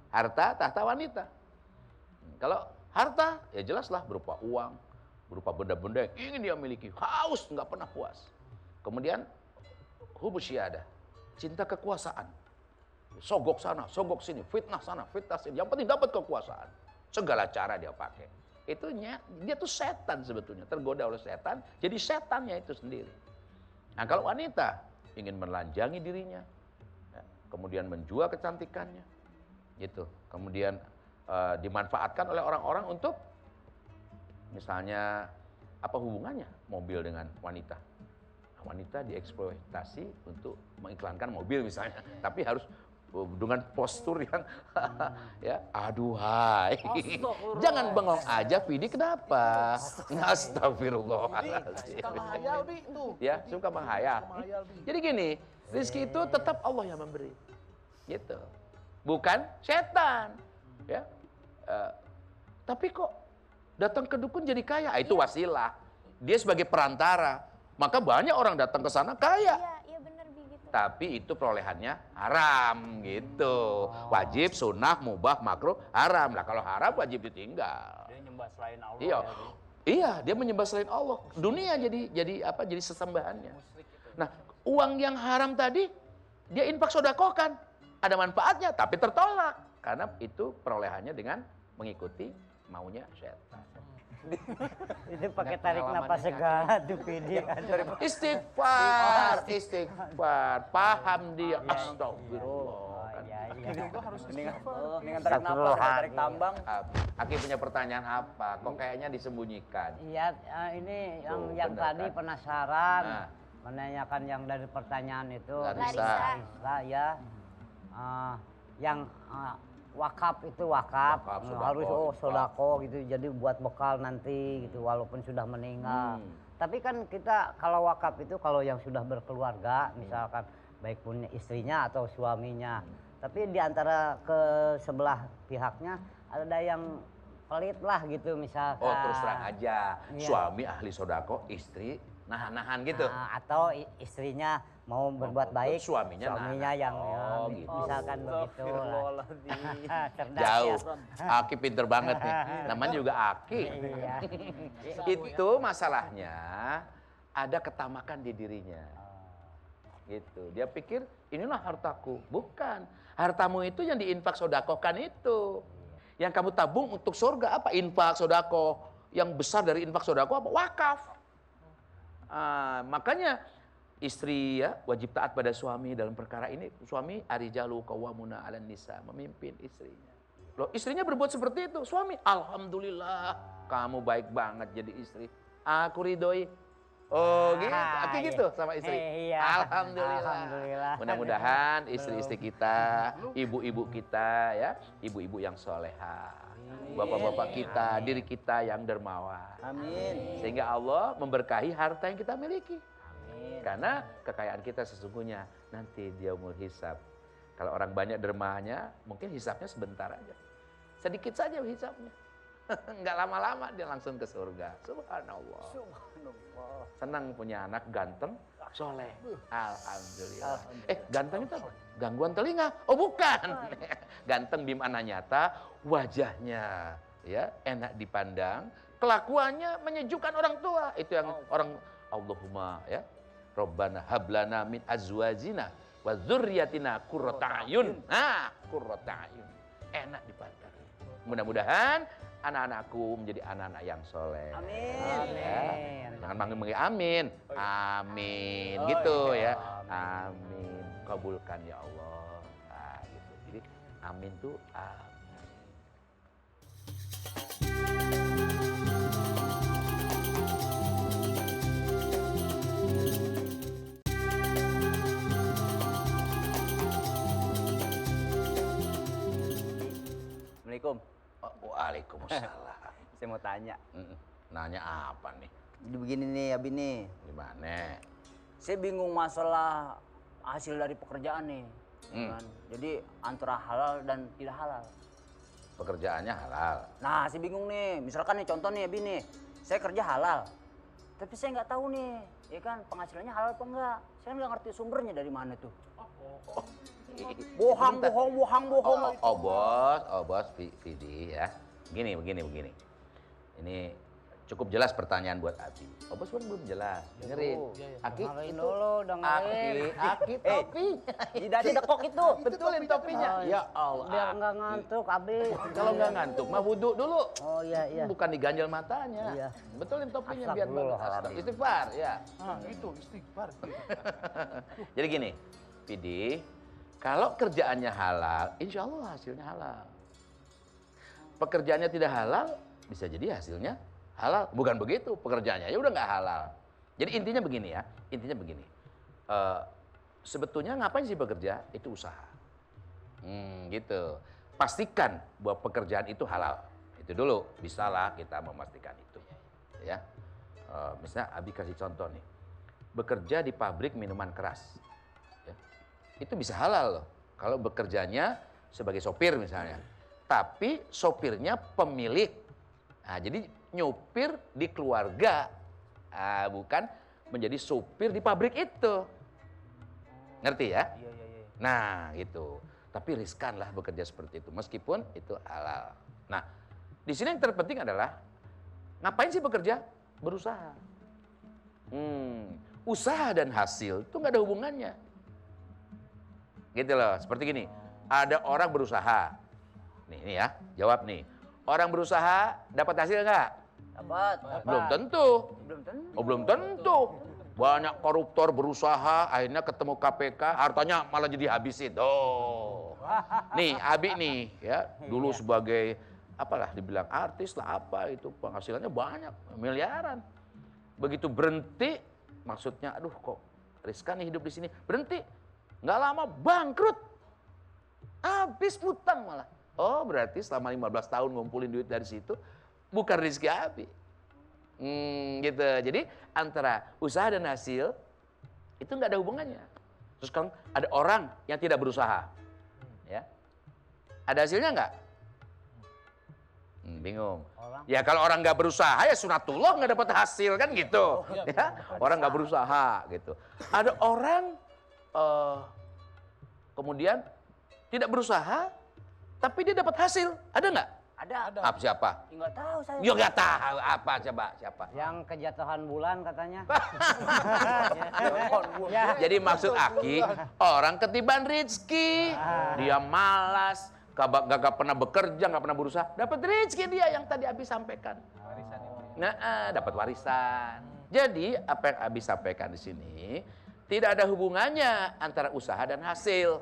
Harta, tahta wanita. Kalau harta, ya jelaslah berupa uang, berupa benda-benda yang ingin dia miliki, haus, nggak pernah puas. Kemudian hubus syiadah, cinta kekuasaan. Sogok sana, sogok sini, fitnah sana, fitnah sini. Yang penting dapat kekuasaan. Segala cara dia pakai. Dia tuh setan sebetulnya, tergoda oleh setan, jadi setannya itu sendiri. Nah kalau wanita ingin menelanjangi dirinya, ya, kemudian menjual kecantikannya, gitu. Kemudian dimanfaatkan oleh orang-orang untuk, misalnya, apa hubungannya mobil dengan wanita? Nah, wanita dieksploitasi untuk mengiklankan mobil misalnya, tapi harus dengan postur yang ya, aduhai. Jangan bengong aja, Vidi, kenapa? Astagfirullahaladzim. Suka menghayal, Bi, itu. Ya, suka menghayal. Jadi gini, rezeki itu tetap Allah yang memberi. Gitu. Bukan setan. Ya. Tapi kok datang ke dukun jadi kaya? Itu wasilah. Dia sebagai perantara. Maka banyak orang datang ke sana kaya. Iya benar begitu. Tapi itu perolehannya haram gitu. Wajib, sunnah, mubah, makruh, haram. Lah kalau haram wajib ditinggal. Dia nyembah selain Allah. Iya. Ya, Iya, dia menyembah selain Allah. Dunia jadi apa? Jadi sesembahannya. Nah, uang yang haram tadi dia infak sodakohkan. Ada manfaatnya tapi tertolak karena itu perolehannya dengan mengikuti maunya setan. Itu pakai tarik napas segala tuh Vidi. Istighfar. Paham dia. Astagfirullah. Juga harus Dengan tarik napas, tarik tambang. Aki punya pertanyaan apa? Kok kayaknya disembunyikan? Iya, ini Tuh, yang benar tadi kan? penasaran Nah. menanyakan yang dari pertanyaan itu. Larissa. Larissa, ya. Yang wakaf itu wakaf, Wakaf, harus sodako, sodako gitu, jadi buat bekal nanti gitu walaupun sudah meninggal. Hmm. Tapi kan kita kalau wakaf itu kalau yang sudah berkeluarga, misalkan baik pun istrinya atau suaminya. Tapi di antara ke sebelah pihaknya ada yang pelit lah gitu misalkan. Oh, terus terang aja. Iya. Suami ahli sodako, istri nahan-nahan gitu. Atau istrinya mau berbuat baik, suaminya yang oh, ya, gitu. misalkan begitu lah. Cerdas Jauh. ya. Aki pinter banget nih. Namanya juga Aki. Iya. Itu masalahnya ada ketamakan di dirinya. Gitu. Dia pikir inilah hartaku. Bukan. Hartamu itu yang diinfak sodakohkan itu. Yang kamu tabung untuk surga apa? Infak sodakoh. Yang besar dari infak sodakoh apa? Wakaf. Makanya istri ya wajib taat pada suami dalam perkara ini. Suami arijalu qawwamuna 'alan nisa, memimpin istrinya. Loh, istrinya berbuat seperti itu. Suami, alhamdulillah, kamu baik banget jadi istri. Aku ridhoi. Oh, gitu. Aki gitu sama istri. Iya. Alhamdulillah. Mudah-mudahan istri-istri kita, ibu-ibu kita ya, ibu-ibu yang soleha. Bapak-bapak kita, diri kita yang dermawan. Amin. Sehingga Allah memberkahi harta yang kita miliki. Karena kekayaan kita sesungguhnya nanti dia mau hisab. Kalau orang banyak dermanya, mungkin hisabnya sebentar aja. Sedikit saja hisabnya. Enggak lama-lama dia langsung ke surga. Subhanallah. Senang punya anak ganteng, soleh. Alhamdulillah. Ganteng itu apa? Gangguan telinga? Oh bukan. Ganteng di mana nyata, wajahnya ya enak dipandang, kelakuannya menyejukkan orang tua. Itu yang orang Allahumma ya. Rabbana hablana min azwajina wa dzurriyyatina qurrata a'yun. Qurrata a'yun. Enak dipandang. Mudah-mudahan anak-anakku menjadi anak-anak yang soleh. Amin. Ya. Jangan manggil-manggil amin. Amin. Gitu ya. Amin. Kabulkan ya Allah. Nah, gitu. Jadi amin tuh amin. Assalamualaikum. Waalaikumsalam. Saya mau tanya. Nanya apa nih? Jadi begini nih, Abi nih. Gimana? Saya bingung masalah hasil dari pekerjaan nih. Kan? Jadi antara halal dan tidak halal. Pekerjaannya halal. Nah, saya bingung nih. Misalkan nih contoh nih, Abi nih. Saya kerja halal. Tapi saya nggak tahu nih, ya kan penghasilannya halal apa enggak. Saya nggak ngerti sumbernya dari mana tuh. Bohong, Sebentar. bohong. Oh bos, Vidi ya. Begini. Ini cukup jelas pertanyaan buat Abi. Oh bos kan belum jelas. Dengerin. Aki Dengerin itu. dulu, dengerin. Aki topi. Tidak dekok itu. Betulin topinya. Oh, Ya Allah. Biar nggak ngantuk, Abi. Kalau nggak ngantuk mah wudhu dulu. Oh iya. Bukan diganjel matanya. Iya. Betulin topinya biar bagus. Astagfirullahaladzim. Istighfar ya. Itu istighfar. Jadi gini, Vidi, kalau kerjaannya halal, insya Allah hasilnya halal. Pekerjaannya tidak halal, bisa jadi hasilnya halal. Bukan begitu, pekerjaannya ya udah nggak halal. Jadi intinya begini ya, sebetulnya ngapain sih bekerja? Itu usaha. Gitu. Pastikan bahwa pekerjaan itu halal. Itu dulu, bisalah kita memastikan itu. Ya, misalnya Abi kasih contoh nih, bekerja di pabrik minuman keras. Ya. Itu bisa halal loh, kalau bekerjanya sebagai sopir misalnya. Tapi sopirnya pemilik. Nah, jadi nyopir di keluarga, bukan menjadi sopir di pabrik itu. Ngerti ya? Iya. Nah, gitu. Tapi riskan lah bekerja seperti itu, meskipun itu halal. Nah, di sini yang terpenting adalah ngapain sih bekerja? Berusaha. Usaha dan hasil itu nggak ada hubungannya. Gitu loh, seperti gini. Ada orang berusaha. Nih ya, jawab nih. Orang berusaha dapat hasil nggak? Dapat. Belum tentu. Belum tentu. Oh, belum tentu. Banyak koruptor berusaha, akhirnya ketemu KPK, hartanya malah jadi habisin. Oh. Nih, Abi nih, ya, dulu sebagai apalah dibilang artis lah apa itu, penghasilannya banyak, miliaran. Begitu berhenti, maksudnya aduh kok riskan nih hidup di sini. Berhenti. Nggak lama bangkrut. Habis utang malah. Oh, berarti selama 15 tahun ngumpulin duit dari situ bukan rezeki Abi. Gitu. Jadi antara usaha dan hasil itu nggak ada hubungannya. Terus kan ada orang yang tidak berusaha, ya, ada hasilnya nggak? Bingung. Ya kalau orang nggak berusaha ya sunatullah nggak dapat hasil kan gitu. Ya, orang nggak berusaha gitu. Ada orang kemudian tidak berusaha tapi dia dapat hasil, ada nggak? Ada. Apa siapa? Enggak tahu saya. Ya nggak tahu apa coba siapa? Yang kejatuhan bulan katanya. Jadi maksud Aki, orang ketiban rezeki, dia malas, gak pernah bekerja, gak pernah berusaha, dapat rezeki dia yang tadi Abi sampaikan. Nah, dapat warisan. Jadi apa yang Abi sampaikan di sini tidak ada hubungannya antara usaha dan hasil,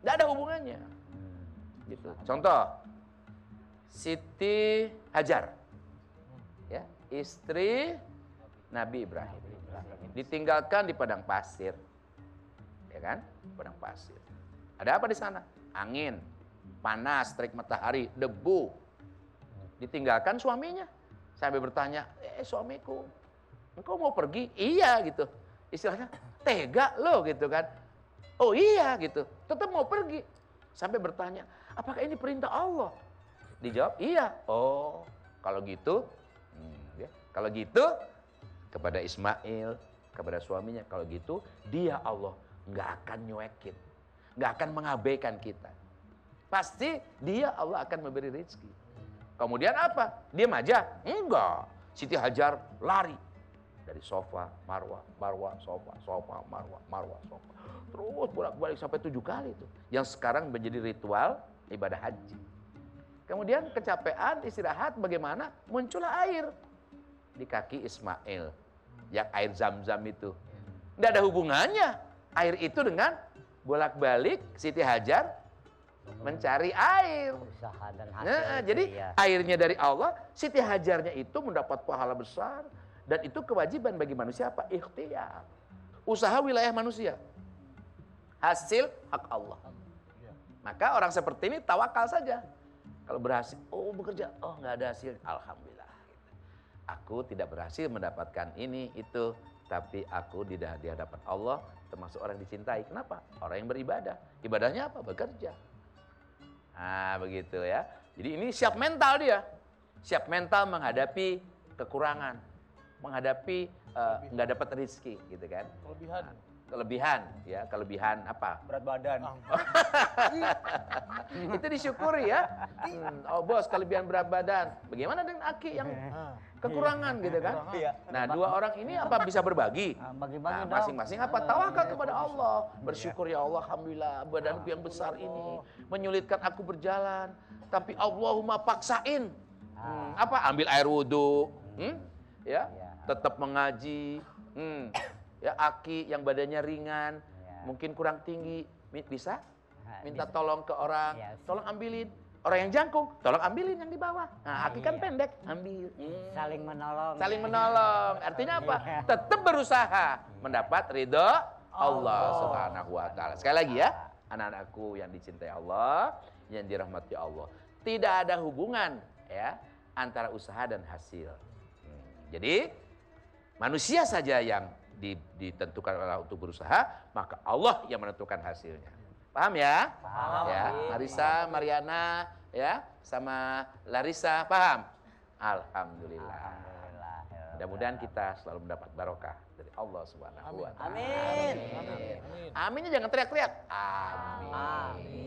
tidak ada hubungannya. Gitu. Contoh, Siti Hajar, ya, istri Nabi Ibrahim, ditinggalkan di padang pasir, ya kan? Padang pasir. Ada apa di sana? Angin, panas, terik matahari, debu. Ditinggalkan suaminya. Sampai bertanya, suamiku, engkau mau pergi? Iya gitu. Istilahnya, tega lo gitu kan. Oh iya gitu, tetap mau pergi. Sampai bertanya, apakah ini perintah Allah? Dijawab, iya. Oh, kalau gitu, ya. Kalau gitu, kepada Ismail, kepada suaminya, kalau gitu, dia Allah nggak akan nyuekin, nggak akan mengabaikan kita. Pasti dia Allah akan memberi rezeki. Kemudian apa? Diam aja? Enggak. Siti Hajar lari dari sofa, marwah, sofa, marwah, sofa. Terus bolak-balik sampai 7 kali itu. Yang sekarang menjadi ritual ibadah haji. Kemudian kecapean, istirahat, bagaimana? Muncullah air di kaki Ismail. Yang air zam-zam itu. Tidak ada hubungannya air itu dengan bolak-balik Siti Hajar mencari air. Usaha dan hasil. Nah, itu, jadi ya. airnya dari Allah, Siti Hajarnya itu mendapat pahala besar. Dan itu kewajiban bagi manusia apa? Ikhtiar. Usaha wilayah manusia. Hasil hak Allah. Maka orang seperti ini tawakal saja. Kalau berhasil, oh bekerja, oh nggak ada hasil, alhamdulillah. Aku tidak berhasil mendapatkan ini, itu. Tapi aku di hadapan Allah termasuk orang yang dicintai. Kenapa? Orang yang beribadah. Ibadahnya apa? Bekerja. Nah begitu ya. Jadi ini siap mental dia. Siap mental menghadapi kekurangan. Menghadapi nggak dapat rezeki gitu kan. Kelebihan. kelebihan apa? Berat badan. Itu disyukuri ya. Oh bos, kelebihan berat badan. Bagaimana dengan Aki yang kekurangan gitu kan? Iya. Nah, dua orang ini apa bisa berbagi? Bagi-bagi Nah, dong. masing-masing apa? Tawakal kepada Allah. Bersyukur ya Allah, alhamdulillah badanku yang besar ini menyulitkan aku berjalan. Tapi Allahumma paksain. Apa? Ambil air wudhu. Ya, tetap mengaji. Ya, Aki yang badannya ringan, mungkin kurang tinggi, bisa minta tolong ke orang, Iya. tolong ambilin. Orang yang jangkung, tolong ambilin yang di bawah. Nah, Aki kan pendek, ambil. Saling menolong. Saling menolong. Artinya apa? Tetap berusaha mendapat ridho Allah Subhanahu wa taala. Sekali lagi ya, anak-anakku yang dicintai Allah, yang dirahmati Allah. Tidak ada hubungan ya antara usaha dan hasil. Jadi manusia saja yang ditentukan oleh Allah untuk berusaha, maka Allah yang menentukan hasilnya. Paham ya? Paham. Ya, Marisa, Mariana, ya, sama Larissa, paham? Alhamdulillah. Alhamdulillah. Mudah-mudahan kita selalu mendapat barokah dari Allah Subhanahu wa taala. Amin. Aminnya jangan teriak-teriak. Amin. Amin.